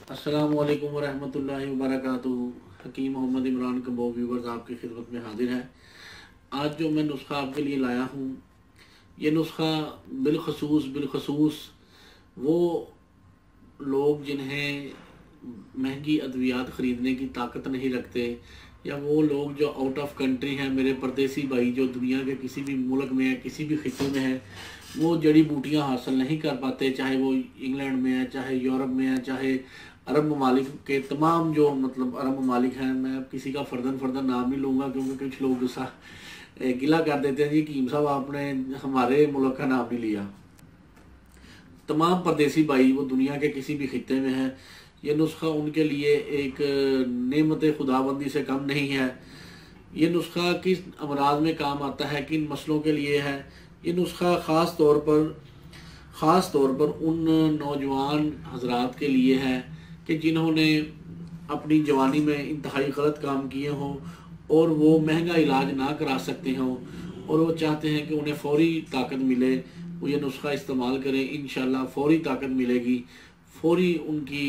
अस्सलामुअलैकुम वरहमतुल्लाहि वबरकातुहू। हकीम मोहम्मद इमरान कबो व्यूवर्स आपकी खिदमत में हाजिर है। आज जो मैं नुस्खा आपके लिए लाया हूँ, ये नुस्खा बिलखसूस वो लोग जिन्हें महंगी अद्वियात ख़रीदने की ताकत नहीं रखते, या वो लोग जो आउट ऑफ कंट्री हैं, मेरे परदेसी भाई जो दुनिया के किसी भी मुल्क में है, किसी भी खिते में है, वो जड़ी बूटियाँ हासिल नहीं कर पाते, चाहे वो इंग्लैंड में है, चाहे यूरोप में है, चाहे अरब ममालिक के तमाम जो अरब ममालिक हैं। मैं किसी का फ़र्दन नाम नहीं लूँगा क्योंकि कुछ लोग गुस्सा गिला कर देते हैं, जी कीम साहब आपने हमारे मुल्क का नाम नहीं लिया। तमाम परदेसी भाई वो दुनिया के किसी भी खिते में हैं, ये नुस्खा उनके लिए एक नेमत खुदाबंदी से कम नहीं है। ये नुस्खा किस अमराज में काम आता है, किन मसलों के लिए है। ये नुस्खा ख़ास तौर पर उन नौजवान हजरात के लिए है कि जिन्होंने अपनी जवानी में इंतहाई गलत काम किए हों और वो महंगा इलाज ना करा सकते हों और वो चाहते हैं कि उन्हें फ़ौरी ताकत मिले। वो ये नुस्खा इस्तेमाल करें, इंशाल्लाह फ़ौरी ताकत मिलेगी, फ़ौरी उनकी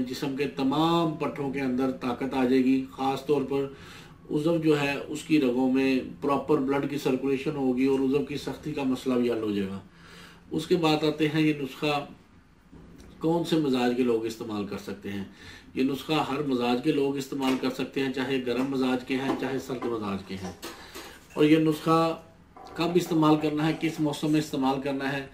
जिस्म के तमाम पट्ठों के अंदर ताकत आ जाएगी। ख़ास तौर पर उज़व जो है उसकी रगों में प्रॉपर ब्लड की सर्कुलेशन होगी और उज़व की सख्ती का मसला भी हल हो जाएगा। उसके बाद आते हैं ये नुस्खा कौन से मजाज के लोग इस्तेमाल कर सकते हैं। ये नुस्खा हर मजाज के लोग इस्तेमाल कर सकते हैं, चाहे गर्म मजाज के हैं चाहे सर्द मजाज के हैं। और ये नुस्खा कब इस्तेमाल करना है, किस मौसम में इस्तेमाल करना है,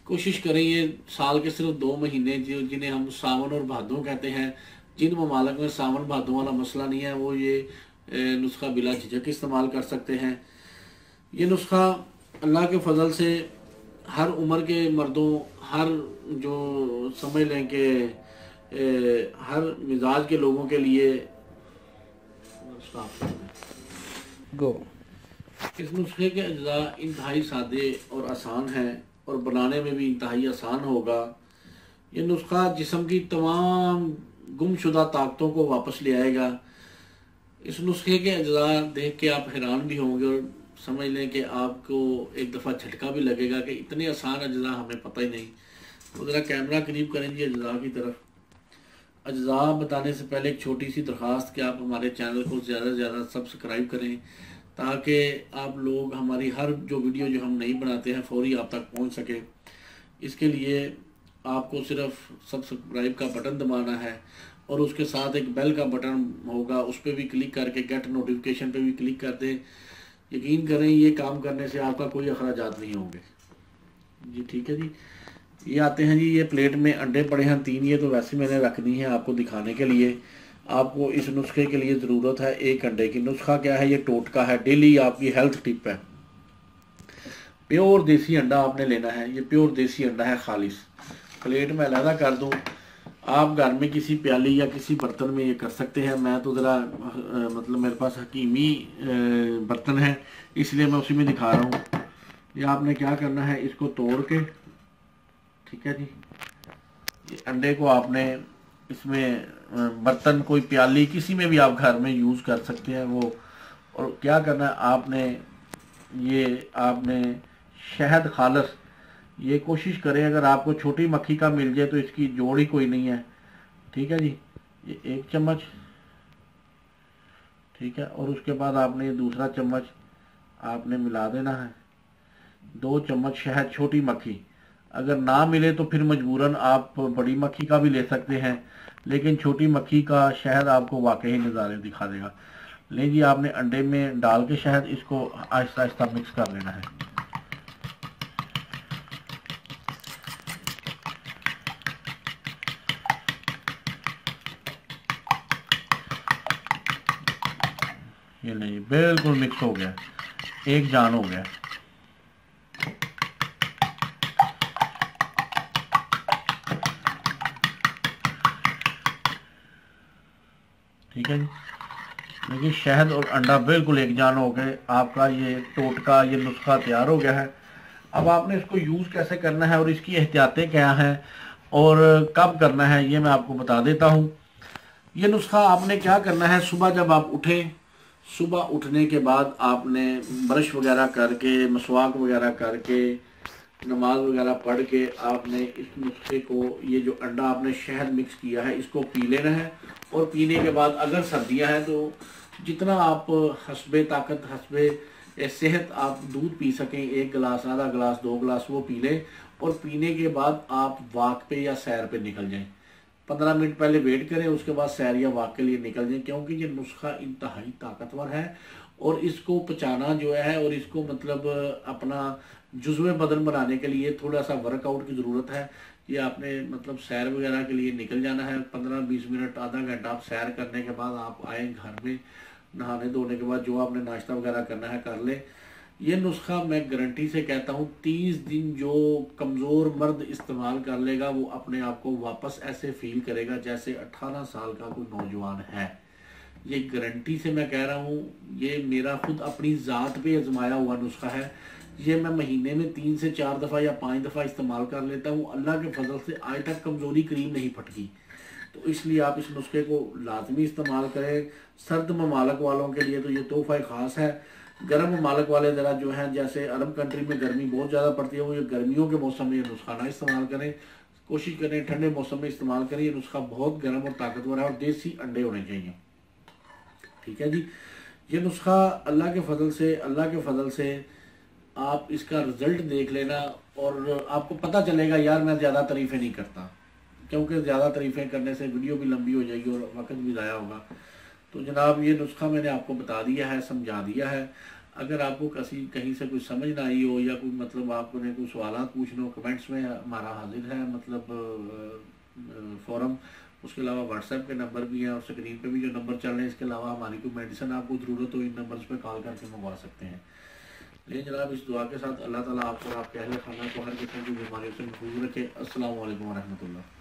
कोशिश करें ये साल के सिर्फ 2 महीने जिन्हें हम सावन और भादों कहते हैं, जिन ममालिक में सावन भादों वाला मसला नहीं है वो ये नुस्खा बिला झिझक इस्तेमाल कर सकते हैं। ये नुस्खा अल्लाह के फजल से हर उम्र के मर्दों, हर जो समझ लें कि हर मिजाज के लोगों के लिए गो इस नुस्खे के अज्जा इंतहाई सादे और आसान हैं और बनाने में भी इंतहाई आसान होगा। ये नुस्खा जिस्म की तमाम गुमशुदा ताकतों को वापस ले आएगा। इस नुस्खे के अज्जा देख के आप हैरान भी होंगे और समझ लें कि आपको एक दफ़ा झटका भी लगेगा कि इतने आसान अज्जा हमें पता ही नहीं। तो ज़रा कैमरा करीब करेंगे अज्जा की तरफ। अज्जा बताने से पहले एक छोटी सी दरख्वास्त कि आप हमारे चैनल को ज़्यादा से ज़्यादा सब्सक्राइब करें ताकि आप लोग हमारी हर जो वीडियो जो हम नहीं बनाते हैं फ़ौरी आप तक पहुंच सके। इसके लिए आपको सिर्फ सब्सक्राइब का बटन दबाना है और उसके साथ एक बेल का बटन होगा, उस पर भी क्लिक करके गेट नोटिफिकेशन पे भी क्लिक कर दें। यकीन करें ये काम करने से आपका कोई अखराजात नहीं होंगे जी। ठीक है जी। ये आते हैं जी, ये प्लेट में अंडे पड़े हैं 3, ये तो वैसे मैंने रख दी हैं आपको दिखाने के लिए। आपको इस नुस्खे के लिए ज़रूरत है 1 अंडे की। नुस्खा क्या है, ये टोटका है, डेली आपकी हेल्थ टिप है। प्योर देसी अंडा आपने लेना है, ये प्योर देसी अंडा है खालिस। प्लेट में अलहदा कर दूँ, आप घर में किसी प्याली या किसी बर्तन में ये कर सकते हैं। मैं तो ज़रा मतलब मेरे पास हकीमी बर्तन है इसलिए मैं उसी में दिखा रहा हूँ। ये आपने क्या करना है, इसको तोड़ के, ठीक है जी, ये अंडे को आपने इसमें बर्तन कोई प्याली किसी में भी आप घर में यूज़ कर सकते हैं वो। और क्या करना है आपने शहद खालस, ये कोशिश करें अगर आपको छोटी मक्खी का मिल जाए तो इसकी जोड़ ही कोई नहीं है। ठीक है जी, ये 1 चम्मच, ठीक है। और उसके बाद आपने ये दूसरा चम्मच आपने मिला देना है। 2 चम्मच शहद छोटी मक्खी, अगर ना मिले तो फिर मजबूरन आप बड़ी मक्खी का भी ले सकते हैं, लेकिन छोटी मक्खी का शहद आपको वाकई नज़ारे दिखा देगा। लें जी, आपने अंडे में डाल के शहद इसको आहिस्ता आहिस्ता मिक्स कर लेना है। ये नहीं, बिल्कुल मिक्स हो गया, एक जान हो गया। ठीक है जी, देखिए शहद और अंडा बिल्कुल एक जान हो गए। आपका ये टोटका, ये नुस्खा तैयार हो गया है। अब आपने इसको यूज़ कैसे करना है और इसकी एहतियातें क्या हैं और कब करना है ये मैं आपको बता देता हूँ। ये नुस्खा आपने क्या करना है, सुबह जब आप उठें, सुबह उठने के बाद आपने ब्रश वगैरह करके, मसवाक वगैरह करके नमाज वगैरह पढ़ के आपने इस नुस्खे को, ये जो अंडा आपने शहद मिक्स किया है, इसको पी लेना है। और पीने के बाद अगर सर्दियां हैं तो जितना आप हस्बे ताकत, हस्बे सेहत आप दूध पी सकें, 1 गिलास, आधा गिलास, 2 गिलास वो पी लें। और पीने के बाद आप वॉक पे या सैर पे निकल जाएं। 15 मिनट पहले वेट करें, उसके बाद सैर या वॉक के लिए निकल जाएं, क्योंकि ये नुस्खा इंतहाई ताकतवर है। और इसको पचाना जो है, और इसको मतलब अपना जुज़्व बदन बनाने के लिए थोड़ा सा वर्कआउट की ज़रूरत है। ये आपने मतलब सैर वगैरह के लिए निकल जाना है, 15-20 मिनट, आधा घंटा आप सैर करने के बाद आप आए घर में, नहाने धोने के बाद जो आपने नाश्ता वगैरह करना है कर ले। ये नुस्खा मैं गारंटी से कहता हूँ 30 दिन जो कमज़ोर मर्द इस्तेमाल कर लेगा वो अपने आप को वापस ऐसे फील करेगा जैसे 18 साल का कोई नौजवान है। ये गारंटी से मैं कह रहा हूँ, ये मेरा खुद अपनी ज़ात पे आजमाया हुआ नुस्खा है। ये मैं महीने में 3 से 4 दफ़ा या 5 दफ़ा इस्तेमाल कर लेता हूँ। अल्लाह के फजल से आज तक कमज़ोरी क्रीम नहीं फटकी। तो इसलिए आप इस नुस्खे को लाजमी इस्तेमाल करें। सर्द ममालक वालों के लिए तो ये तोहफ़ा ख़ास है। गर्म ममालक वाले ज़रा जो हैं, जैसे अरब कंट्री में गर्मी बहुत ज़्यादा पड़ती है, वो ये गर्मियों के मौसम में ये नुस्खा ना इस्तेमाल करें। कोशिश करें ठंडे मौसम में इस्तेमाल करें। ये नुस्खा बहुत गर्म और ताकतवर है और देसी अंडे होने चाहिए। ठीक है जी। ये नुस्खा अल्लाह के फजल से आप इसका रिजल्ट देख लेना और आपको पता चलेगा यार मैं ज़्यादा तारीफ़ें नहीं करता, क्योंकि ज़्यादा तारीफ़ें करने से वीडियो भी लंबी हो जाएगी और वक्त भी ज़ाया होगा। तो जनाब ये नुस्खा मैंने आपको बता दिया है, समझा दिया है। अगर आपको कहीं से कोई समझ ना आई हो या कोई मतलब आपने कोई सवाल पूछना हो, कमेंट्स में हमारा हाजिर है मतलब फोरम। उसके अलावा व्हाट्सएप के नंबर भी हैं और स्क्रीन पे भी जो नंबर चल रहे हैं। इसके अलावा हमारी कोई मेडिसिन आपको ज़रूरत हो, इन नंबर्स पे कॉल करके मंगवा सकते हैं। लेकिन जनाब इस दुआ के साथ अल्लाह ताला आपको और आपके अहले खाना को हर किस्म की बीमारियों से महफूज रखे। अस्सलाम वालेकुम रहमतुल्लाह।